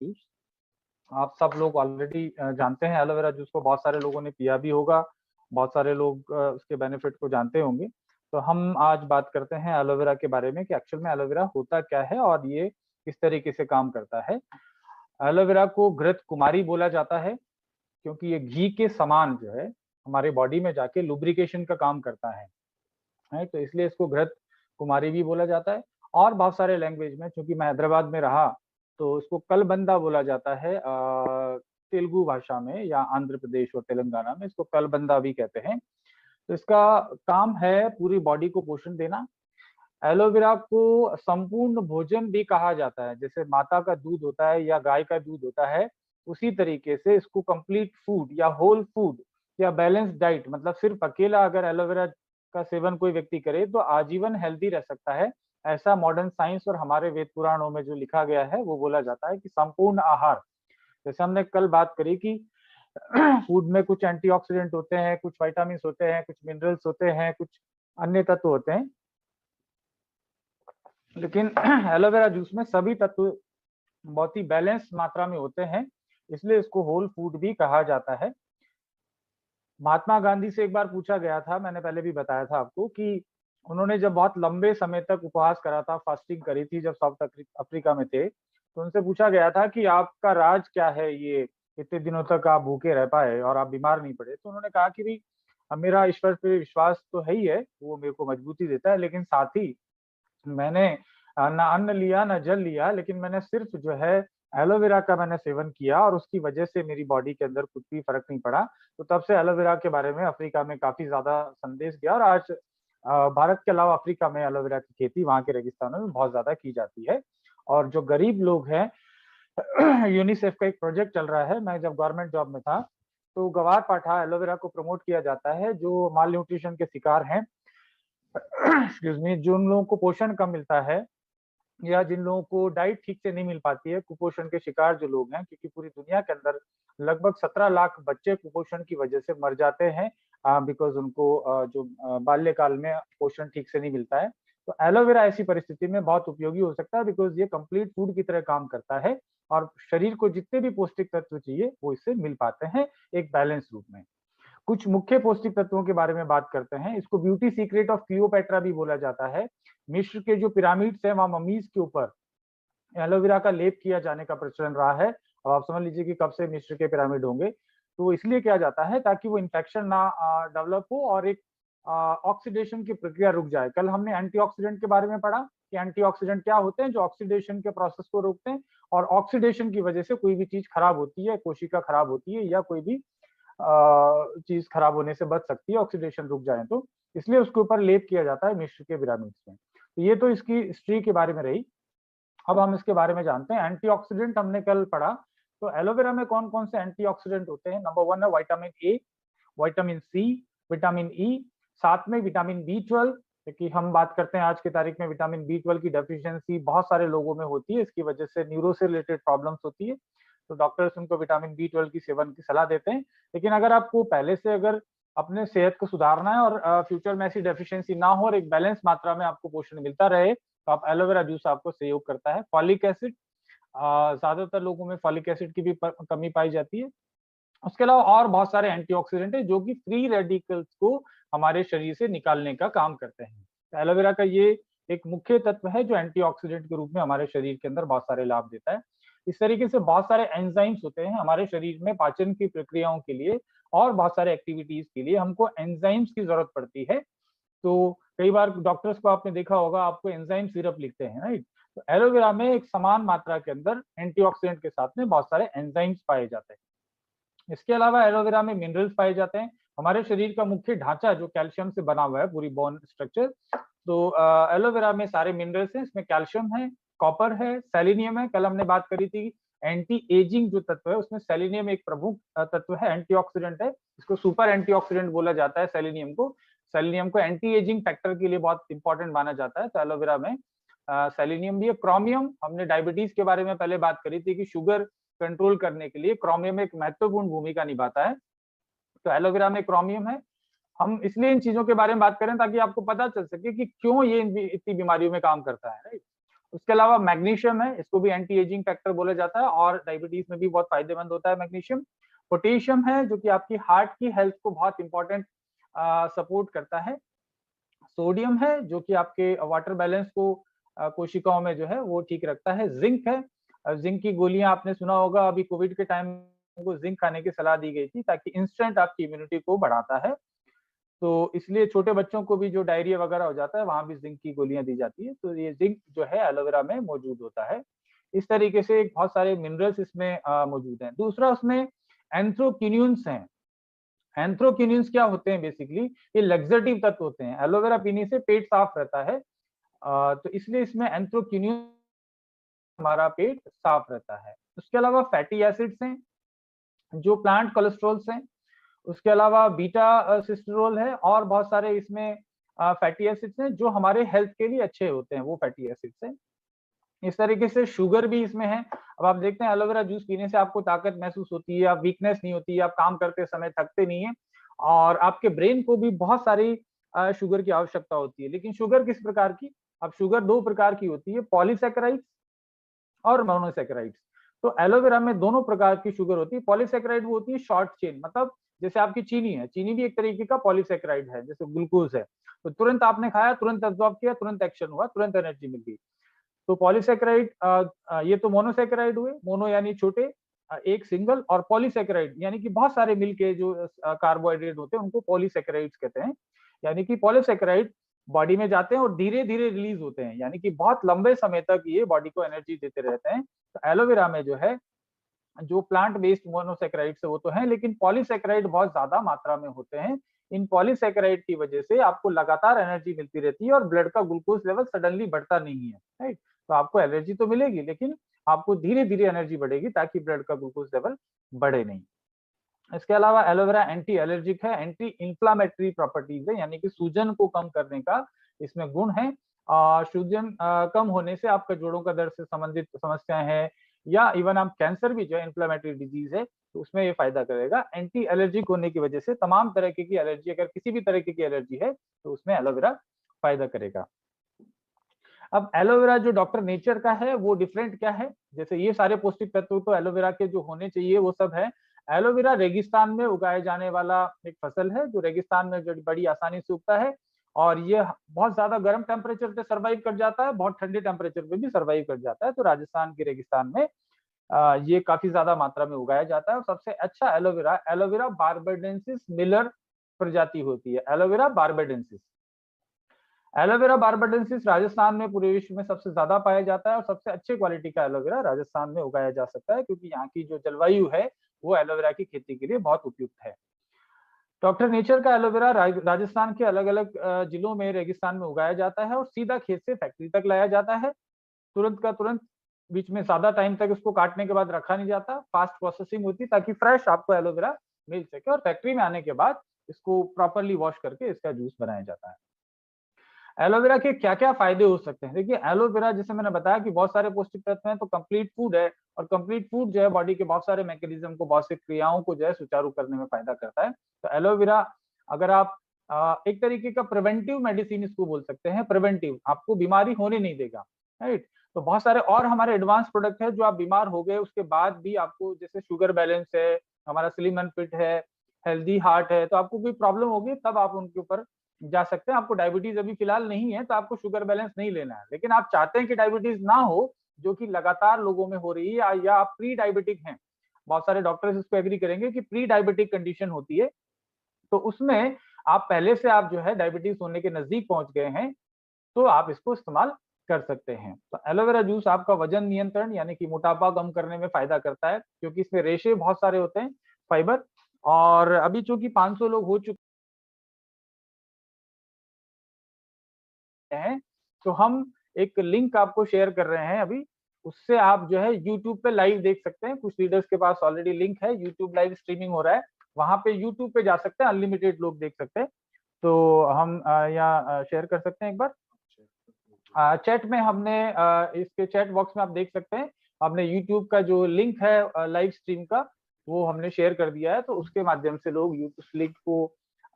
Juice. आप सब लोग ऑलरेडी जानते हैं एलोवेरा जूस को, बहुत सारे लोगों ने पिया भी होगा, बहुत सारे लोग उसके बेनिफिट को जानते होंगे। तो हम आज बात करते हैं एलोवेरा के बारे में कि एक्चुअल में एलोवेरा होता क्या है और ये किस तरीके से काम करता है। एलोवेरा को घृत कुमारी बोला जाता है क्योंकि ये घी के समान जो है हमारे बॉडी में जाके लुब्रिकेशन का काम करता है, तो इसलिए इसको घृत कुमारी भी बोला जाता है। और बहुत सारे लैंग्वेज में, क्योंकि मैं हैदराबाद में रहा, तो इसको कलबंदा बोला जाता है तेलुगु भाषा में, या आंध्र प्रदेश और तेलंगाना में इसको कलबंदा भी कहते हैं। तो इसका काम है पूरी बॉडी को पोषण देना। एलोवेरा को संपूर्ण भोजन भी कहा जाता है, जैसे माता का दूध होता है या गाय का दूध होता है, उसी तरीके से इसको कंप्लीट फूड या होल फूड या बैलेंस डाइट, मतलब सिर्फ अकेला अगर एलोवेरा का सेवन कोई व्यक्ति करे तो आजीवन हेल्दी रह सकता है। ऐसा मॉडर्न साइंस और हमारे वेद पुराणों में जो लिखा गया है वो बोला जाता है कि संपूर्ण आहार, जैसे हमने कल बात करी कि फूड में कुछ एंटीऑक्सीडेंट होते हैं, कुछ विटामिन होते हैं, कुछ मिनरल्स होते हैं, कुछ अन्य तत्व होते हैं, लेकिन एलोवेरा जूस में सभी तत्व बहुत ही बैलेंस मात्रा में होते हैं, इसलिए इसको होल फूड भी कहा जाता है। महात्मा गांधी से एक बार पूछा गया था, मैंने पहले भी बताया था आपको, कि उन्होंने जब बहुत लंबे समय तक उपवास करा था, फास्टिंग करी थी जब साउथ अफ्रीका में थे, तो उनसे पूछा गया था कि आपका राज क्या है, ये इतने दिनों तक आप भूखे रह पाए और आप बीमार नहीं पड़े। तो उन्होंने कहा कि भाई मेरा ईश्वर पे विश्वास तो है ही है, वो मेरे को मजबूती देता है, लेकिन साथ ही मैंने ना अन्न लिया ना जल लिया, लेकिन मैंने सिर्फ जो है एलोवेरा का मैंने सेवन किया और उसकी वजह से मेरी बॉडी के अंदर कुछ भी फर्क नहीं पड़ा। तो तब से एलोवेरा के बारे में अफ्रीका में काफी ज्यादा संदेश गया और आज भारत के अलावा अफ्रीका में एलोवेरा की खेती वहाँ के रेगिस्तानों में बहुत ज्यादा की जाती है। और जो गरीब लोग हैं, यूनिसेफ का एक प्रोजेक्ट चल रहा है, मैं जब गवर्नमेंट जॉब में था तो गवार पाठा एलोवेरा को प्रमोट किया जाता है, जो माल न्यूट्रिशन के शिकार हैं, एक्सक्यूज मी, जिन लोगों को पोषण कम मिलता है या जिन लोगों को डाइट ठीक से नहीं मिल पाती है, कुपोषण के शिकार जो लोग हैं, क्योंकि पूरी दुनिया के अंदर लगभग 17 लाख बच्चे कुपोषण की वजह से मर जाते हैं, बिकॉज उनको जो बाल्यकाल में पोषण ठीक से नहीं मिलता है। तो एलोवेरा ऐसी परिस्थिति में बहुत उपयोगी हो सकता है, बिकॉज ये कंप्लीट फूड की तरह काम करता है और शरीर को जितने भी पौष्टिक तत्व चाहिए वो इससे मिल पाते हैं एक बैलेंस रूप में। कुछ मुख्य पौष्टिक तत्वों के बारे में बात करते हैं। इसको ब्यूटी सीक्रेट ऑफ क्लियोपेट्रा भी बोला जाता है। मिस्र के जो पिरामिड्स है वहां ममीज के ऊपर एलोवेरा का लेप किया जाने का प्रचलन रहा है। अब आप समझ लीजिए कि कब से मिस्र के पिरामिड होंगे। तो इसलिए किया जाता है ताकि वो इन्फेक्शन ना डेवलप हो और एक ऑक्सीडेशन की प्रक्रिया रुक जाए। कल हमने एंटीऑक्सीडेंट के बारे में पढ़ा कि एंटीऑक्सीडेंट क्या होते हैं, जो ऑक्सीडेशन के प्रोसेस को रोकते हैं, और ऑक्सीडेशन की वजह से कोई भी चीज खराब होती है, कोशिका खराब होती है या कोई भी चीज खराब होने से बच सकती है, ऑक्सीडेशन रुक जाए तो। इसलिए उसके ऊपर लेप किया जाता है मिस्र के पिरामिड्स में। तो ये तो इसकी हिस्ट्री के बारे में रही। अब हम इसके बारे में जानते हैं। एंटीऑक्सीडेंट हमने कल पढ़ा, तो एलोवेरा में कौन कौन से एंटीऑक्सीडेंट होते हैं। नंबर 1 है vitamin A, vitamin C, vitamin E, साथ में विटामिन बी 12, क्योंकि हम बात करते हैं आज की तारीख में विटामिन बी 12 की डेफिशिएंसी बहुत सारे लोगों में होती है, इसकी वजह से न्यूरो से रिलेटेड प्रॉब्लम्स होती है, तो डॉक्टर्स उनको विटामिन बी 12 की सेवन की सलाह देते हैं। लेकिन अगर आपको पहले से अगर अपने सेहत को सुधारना है और फ्यूचर में ऐसी डेफिशिएंसी ना हो और एक बैलेंस मात्रा में आपको पोषण मिलता रहे, तो आप एलोवेरा जूस आपको सहयोग करता है। फॉलिक एसिड, ज्यादातर लोगों में फॉलिक एसिड की भी कमी पाई जाती है। उसके अलावा और बहुत सारे एंटीऑक्सीडेंट है जो कि फ्री रेडिकल्स को हमारे शरीर से निकालने का काम करते हैं। तो एलोवेरा का ये एक मुख्य तत्व है जो एंटीऑक्सीडेंट के रूप में हमारे शरीर के अंदर बहुत सारे लाभ देता है। इस तरीके से बहुत सारे एंजाइम्स होते हैं हमारे शरीर में पाचन की प्रक्रियाओं के लिए और बहुत सारे एक्टिविटीज के लिए हमको एंजाइम्स की जरूरत पड़ती है। तो कई बार डॉक्टर्स को आपने देखा होगा, आपको एंजाइम सिरप लिखते हैं, राइट। तो एलोवेरा में एक समान मात्रा के अंदर एंटीऑक्सीडेंट के साथ में बहुत सारे एंजाइम्स पाए जाते हैं। इसके अलावा एलोवेरा में मिनरल्स पाए जाते हैं। हमारे शरीर का मुख्य ढांचा जो कैल्शियम से बना हुआ है, पूरी बोन स्ट्रक्चर, तो एलोवेरा में सारे मिनरल्स हैं। इसमें कैल्शियम है, कॉपर है, सेलेनियम है। कल हमने बात करी थी एंटी एजिंग जो तत्व है उसमें सेलेनियम एक प्रमुख तत्व है, एंटीऑक्सीडेंट है। इसको सुपर एंटीऑक्सीडेंट बोला जाता है सेलेनियम को। सेलेनियम को एंटी एजिंग फैक्टर के लिए बहुत इंपॉर्टेंट माना जाता है। तो एलोवेरा में सेलेनियम भी है। क्रोमियम, हमने डायबिटीज के बारे में पहले बात करी थी कि शुगर कंट्रोल करने के लिए क्रोमियम एक महत्वपूर्ण भूमिका निभाता है। तो एलोवेरा में क्रोमियम है। हम इसलिए इन चीजों के बारे में बात करें ताकि आपको पता चल सके कि क्यों ये इतनी बीमारियों में काम करता है, राइट। उसके अलावा मैग्नीशियम है, इसको भी एंटी एजिंग फैक्टर बोला जाता है और डायबिटीज में भी बहुत फायदेमंद होता है मैग्नीशियम। पोटेशियम है जो कि आपकी हार्ट की हेल्थ को बहुत इंपॉर्टेंट सपोर्ट करता है। सोडियम है जो कि आपके वाटर बैलेंस को कोशिकाओं में जो है वो ठीक रखता है। जिंक है, जिंक की गोलियां आपने सुना होगा, अभी कोविड के टाइम को जिंक खाने की सलाह दी गई थी ताकि इंस्टेंट आपकी इम्यूनिटी को बढ़ाता है। तो इसलिए छोटे बच्चों को भी जो डायरिया वगैरह हो जाता है वहां भी जिंक की गोलियां दी जाती है। तो ये जिंक जो है एलोवेरा में मौजूद होता है। इस तरीके से बहुत सारे मिनरल्स इसमें मौजूद हैं। दूसरा उसमें एंथ्रोक्विनोन्स हैं। एंथ्रोक्विनोन्स क्या होते हैं? बेसिकली ये लग्जेटिव तत्व होते हैं। एलोवेरा पीने से पेट साफ रहता है, तो इसलिए इसमें एंथ्रोक्विनोन, हमारा पेट साफ रहता है। उसके अलावा फैटी एसिड्स हैं जो प्लांट कोलेस्ट्रॉल्स हैं। उसके अलावा बीटा सिस्टरोल है और बहुत सारे इसमें फैटी एसिड्स हैं जो हमारे हेल्थ के लिए अच्छे होते हैं, वो फैटी एसिड्स हैं। इस तरीके से शुगर भी इसमें है। अब आप देखते हैं एलोवेरा जूस पीने से आपको ताकत महसूस होती है, आप वीकनेस नहीं होती है, आप काम करते समय थकते नहीं है और आपके ब्रेन को भी बहुत सारी शुगर की आवश्यकता होती है। लेकिन शुगर किस प्रकार की? अब शुगर दो प्रकार की होती है, पॉलीसैकेराइड्स और मोनोसैकेराइड्स। तो एलोवेरा में दोनों प्रकार की शुगर होती है। पॉलीसैकेराइड वो होती है शॉर्ट चेन, मतलब जैसे आपकी चीनी है, चीनी भी एक तरीके का पॉलीसैकेराइड है, जैसे ग्लूकोज है। तो तुरंत आपने खाया, तुरंत एब्जॉर्ब किया, तुरंत एक्शन हुआ, तुरंत एनर्जी मिल गई। तो पॉलीसैकेराइड, ये तो मोनोसैकेराइड हुए, मोनो यानी छोटे, एक सिंगल, और पॉलीसैकेराइड यानी कि बहुत सारे मिलके जो कार्बोहाइड्रेट होते हैं उनको पॉलीसैकेराइड्स कहते हैं। यानी कि पॉलीसैकेराइड बॉडी में जाते हैं और धीरे धीरे रिलीज होते हैं, यानी कि बहुत लंबे समय तक ये बॉडी को एनर्जी देते रहते हैं। तो एलोवेरा में जो है, जो प्लांट बेस्ड मोनोसैकेराइड्स है वो तो है, लेकिन पॉलीसैकेराइड बहुत ज्यादा मात्रा में होते हैं। इन पॉलीसैकेराइड की वजह से आपको लगातार एनर्जी मिलती रहती है और ब्लड का ग्लूकोज लेवल सडनली बढ़ता नहीं है, राइट। तो आपको एनर्जी तो मिलेगी लेकिन आपको धीरे धीरे एनर्जी बढ़ेगी ताकि ब्लड का ग्लूकोज लेवल बढ़े नहीं। इसके अलावा एलोवेरा एंटी एलर्जिक है, एंटी इंफ्लामेटरी प्रॉपर्टीज है, यानी कि सूजन को कम करने का इसमें गुण है। सूजन कम होने से आपका जोड़ों का दर्द से संबंधित समस्याएं हैं या इवन आप कैंसर भी जो है इंफ्लामेटरी डिजीज है तो उसमें ये फायदा करेगा। एंटी एलर्जिक होने की वजह से तमाम तरह की एलर्जी, अगर किसी भी तरह की एलर्जी है तो उसमें एलोवेरा फायदा करेगा। अब एलोवेरा जो डॉक्टर नेचर का है वो डिफरेंट क्या है? जैसे ये सारे पौष्टिक तत्व तो एलोवेरा के जो होने चाहिए वो सब है। एलोवेरा रेगिस्तान में उगाए जाने वाला एक फसल है जो रेगिस्तान में जो बड़ी आसानी से उगता है और ये बहुत ज्यादा गर्म टेम्परेचर पे सर्वाइव कर जाता है, बहुत ठंडे टेम्परेचर पे भी सर्वाइव कर जाता है। तो राजस्थान के रेगिस्तान में ये काफी ज्यादा मात्रा में उगाया जाता है। और सबसे अच्छा एलोवेरा, एलोवेरा बार्बाडेंसिस मिलर प्रजाति होती है, aloe vera barbadensis. Aloe vera barbadensis Rajasthan में पूरे विश्व में सबसे ज्यादा पाया जाता है और सबसे अच्छे क्वालिटी का एलोवेरा राजस्थान में उगाया जा सकता है क्योंकि यहाँ की जो जलवायु है वो एलोवेरा की खेती के लिए बहुत उपयुक्त है। डॉक्टर नेचर का एलोवेरा राजस्थान के अलग अलग जिलों में रेगिस्तान में उगाया जाता है और सीधा खेत से फैक्ट्री तक लाया जाता है, तुरंत का तुरंत। बीच में ज्यादा टाइम तक उसको काटने के बाद रखा नहीं जाता, फास्ट प्रोसेसिंग होती ताकि फ्रेश आपको एलोवेरा मिल सके और फैक्ट्री में आने के बाद इसको प्रॉपरली वॉश करके इसका जूस बनाया जाता है। एलोवेरा के क्या-क्या फायदे हो सकते हैं? देखिए एलोवेरा जैसे मैंने बताया कि बहुत सारे पौष्टिक तत्व हैं, तो कंप्लीट फूड है और कंप्लीट फूड जो है बॉडी के बहुत सारे मैकेनिज्म को, बहुत सी क्रियाओं को जो है सुचारू करने में फायदा करता है। तो एलोवेरा अगर आप एक तरीके का प्रिवेंटिव मेडिसिन इसको बोल सकते हैं, प्रिवेंटिव, आपको बीमारी होने नहीं देगा, राइट? तो बहुत सारे और हमारे एडवांस प्रोडक्ट है जो आप बीमार हो गए उसके बाद भी आपको, जैसे शुगर बैलेंस है, हमारा स्लिम एंड फिट है, हेल्दी हार्ट है, तो आपको कोई प्रॉब्लम होगी तब आप उनके ऊपर जा सकते हैं। आपको डायबिटीज अभी फिलहाल नहीं है तो आपको शुगर बैलेंस नहीं लेना है, लेकिन आप चाहते हैं कि डायबिटीज ना हो, जो कि लगातार लोगों में हो रही है, या आप प्री डायबिटिक हैं, बहुत सारे डॉक्टर्स इसको एग्री करेंगे कि प्री डायबिटिक कंडीशन होती है, तो उसमें आप पहले से आप जो है डायबिटीज होने के नजदीक पहुंच गए हैं तो आप इसको इस्तेमाल कर सकते हैं। तो एलोवेरा जूस आपका वजन नियंत्रण यानी कि मोटापा कम करने में फायदा करता है क्योंकि इसमें रेशे बहुत सारे होते हैं, फाइबर। और अभी चूंकि 500 लोग हो चुके हैं तो हम एक लिंक आपको शेयर कर रहे हैं अभी, उससे आप जो है यूट्यूब पे लाइव देख सकते हैं। कुछ लीडर्स के पास ऑलरेडी लिंक है, यूट्यूब लाइव स्ट्रीमिंग हो रहा है, वहां पे यूट्यूब पे जा सकते हैं, अनलिमिटेड लोग देख सकते हैं। तो हम यहाँ शेयर कर सकते हैं एक बार। चैट में हमने इसके चैट बॉक्स में आप देख सकते हैं, हमने यूट्यूब का जो लिंक है लाइव स्ट्रीम का वो हमने शेयर कर दिया है, तो उसके माध्यम से लोग उस लिंक को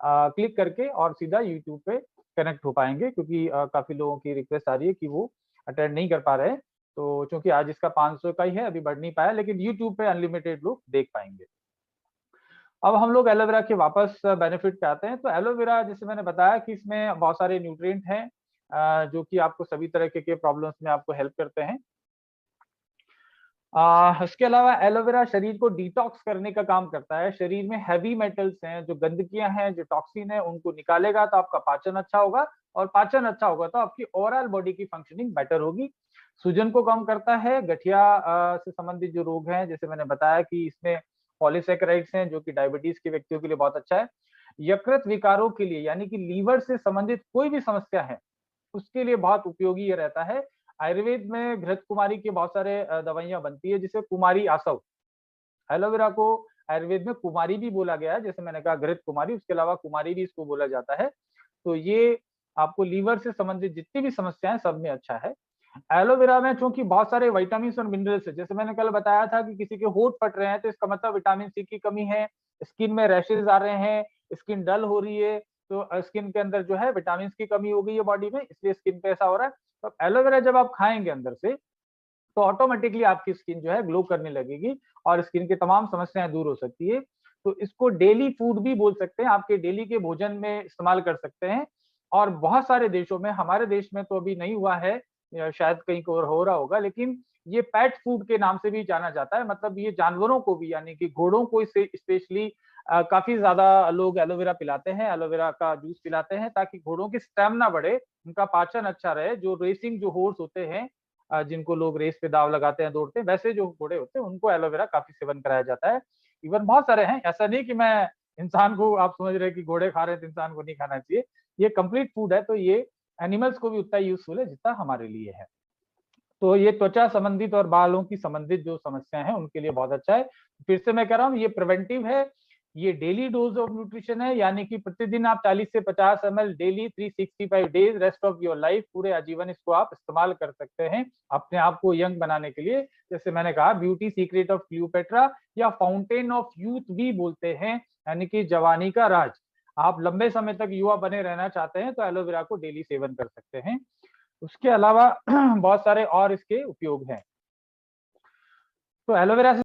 क्लिक करके और सीधा यूट्यूब पे कनेक्ट हो पाएंगे क्योंकि काफी लोगों की रिक्वेस्ट आ रही है कि वो अटेंड नहीं कर पा रहे हैं, तो चूंकि आज इसका 500 का ही है, अभी बढ़ नहीं पाया, लेकिन यूट्यूब पे अनलिमिटेड लोग देख पाएंगे। अब हम लोग एलोवेरा के वापस बेनिफिट पे आते हैं। तो एलोवेरा, जैसे मैंने बताया कि इसमें बहुत सारे न्यूट्रिएंट हैं जो कि आपको सभी तरह के प्रॉब्लम्स में आपको हेल्प करते हैं। इसके अलावा एलोवेरा शरीर को डिटॉक्स करने का काम करता है। शरीर में हैवी मेटल्स हैं, जो गंदगियां हैं, जो टॉक्सिन है, उनको निकालेगा तो आपका पाचन अच्छा होगा, और पाचन अच्छा होगा तो आपकी ओवरऑल बॉडी की फंक्शनिंग बेटर होगी। सूजन को कम करता है। गठिया से संबंधित जो रोग हैं, जैसे मैंने बताया कि इसमें पॉलीसैकेराइड्स हैं, जो कि डायबिटीज के व्यक्तियों के लिए बहुत अच्छा है। यकृत विकारों के लिए, यानी कि लीवर से संबंधित कोई भी समस्या है, उसके लिए बहुत उपयोगी ये रहता है। आयुर्वेद में घृत कुमारी के बहुत सारे दवाइयाँ बनती है, जिसे कुमारी आसव। एलोवेरा को आयुर्वेद में कुमारी भी बोला गया है, जैसे मैंने कहा घृत कुमारी, उसके अलावा कुमारी भी इसको बोला जाता है। तो ये आपको लीवर से संबंधित जितनी भी समस्याएं, सब में अच्छा है। एलोवेरा में चूंकि बहुत सारे विटामिन और मिनरल्स है, जैसे मैंने कल बताया था कि किसी के होंठ फट रहे हैं तो इसका मतलब विटामिन सी की कमी है। स्किन में रैशेज आ रहे हैं, स्किन डल हो रही है, तो स्किन के अंदर जो है विटामिन की कमी हो गई है बॉडी में, इसलिए स्किन पे ऐसा हो रहा है। तो एलोवेरा जब आप खाएंगे अंदर से, तो ऑटोमेटिकली आपकी स्किन जो है ग्लो करने लगेगी, और स्किन की तमाम समस्याएं दूर हो सकती है। तो इसको डेली फूड भी बोल सकते हैं, आपके डेली के भोजन में इस्तेमाल कर सकते हैं। और बहुत सारे देशों में, हमारे देश में तो अभी नहीं हुआ है, या शायद कहीं और हो रहा होगा, लेकिन ये पेट फूड के नाम से भी जाना जाता है। मतलब ये जानवरों को भी, यानी कि घोड़ों को इसे स्पेशली काफी ज्यादा लोग एलोवेरा पिलाते हैं, एलोवेरा का जूस पिलाते हैं, ताकि घोड़ों की स्टेमिना बढ़े, उनका पाचन अच्छा रहे। जो रेसिंग जो हॉर्स होते हैं, जिनको लोग रेस पे दाव लगाते हैं, दौड़ते हैं, वैसे जो घोड़े होते हैं उनको एलोवेरा काफी सेवन कराया जाता है। इवन बहुत सारे हैं, ऐसा नहीं कि मैं इंसान को, आप समझ रहे हैं कि घोड़े खा रहे हैं तो इंसान को नहीं खाना चाहिए। ये कंप्लीट फूड है, तो ये एनिमल्स को भी उतना यूजफुल है जितना हमारे लिए है। तो ये त्वचा संबंधित और बालों की संबंधित जो समस्याएं हैं उनके लिए बहुत अच्छा है। फिर से मैं कह रहा हूँ, ये प्रिवेंटिव है, ये डेली डोज ऑफ न्यूट्रिशन है, यानी कि प्रतिदिन आप 40 से 50 ml daily 365 days rest of your life, पूरे आजीवन इसको आप इस्तेमाल कर सकते हैं अपने आप को यंग बनाने के लिए। जैसे मैंने कहा, ब्यूटी सीक्रेट ऑफ क्लियोपेट्रा या फाउंटेन ऑफ यूथ भी बोलते हैं, यानी कि जवानी का राज। आप लंबे समय तक युवा बने रहना चाहते हैं तो एलोवेरा को डेली सेवन कर सकते हैं। उसके अलावा बहुत सारे और इसके उपयोग हैं। तो एलोवेरा से